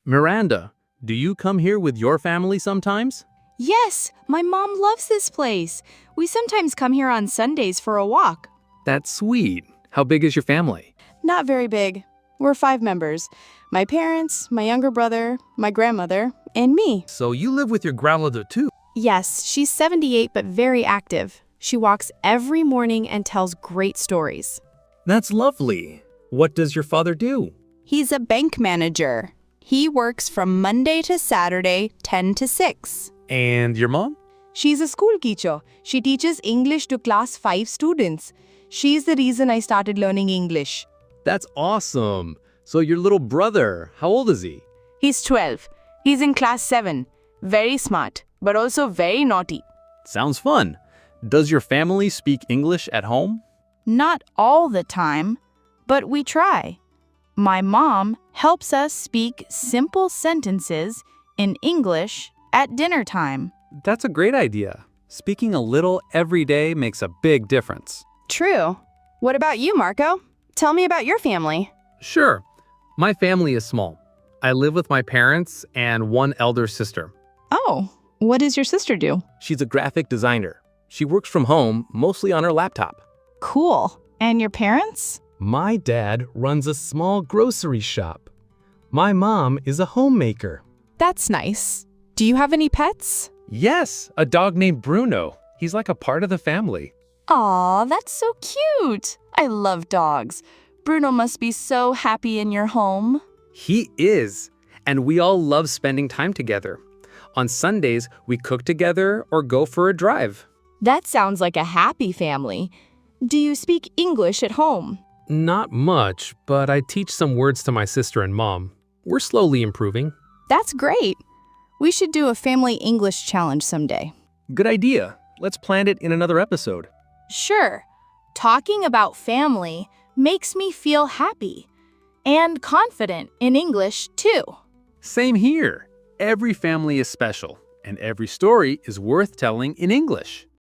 Miranda, do you come here with your family sometimes? Yes, my mom loves this place. We sometimes come here on Sundays for a walk. That's sweet. How big is your family? Not very big. We're 5 members. My parents, my younger brother, my grandmother, and me. So you live with your grandmother too? Yes, she's 78 but very active. She walks every morning and tells great stories. That's lovely. What does your father do? He's a bank manager. He works from Monday to Saturday, 10 to 6. And your mom? She's a school teacher. She teaches English to class 5 students. She's the reason I started learning English. That's awesome. So your little brother, how old is he? He's 12. He's in class 7. Very smart, but also very naughty. Sounds fun. Does your family speak English at home? Not all the time, but we try. My mom helps us speak simple sentences in English at dinner time. That's a great idea. Speaking a little every day makes a big difference. True. What about you, Marco? Tell me about your family. Sure. My family is small. I live with my parents and one elder sister. Oh, what does your sister do? She's a graphic designer. She works from home, mostly on her laptop. Cool. And your parents? My dad runs a small grocery shop. My mom is a homemaker. That's nice. Do you have any pets? Yes, a dog named Bruno. He's like a part of the family. Aw, that's so cute. I love dogs. Bruno must be so happy in your home. He is. And we all love spending time together. On Sundays, we cook together or go for a drive. That sounds like a happy family. Do you speak English at home? Not much, but I teach some words to my sister and mom. We're slowly improving. That's great. We should do a family English challenge someday. Good idea. Let's plan it in another episode. Sure. Talking about family makes me feel happy and confident in English too. Same here. Every family is special, and every story is worth telling in English.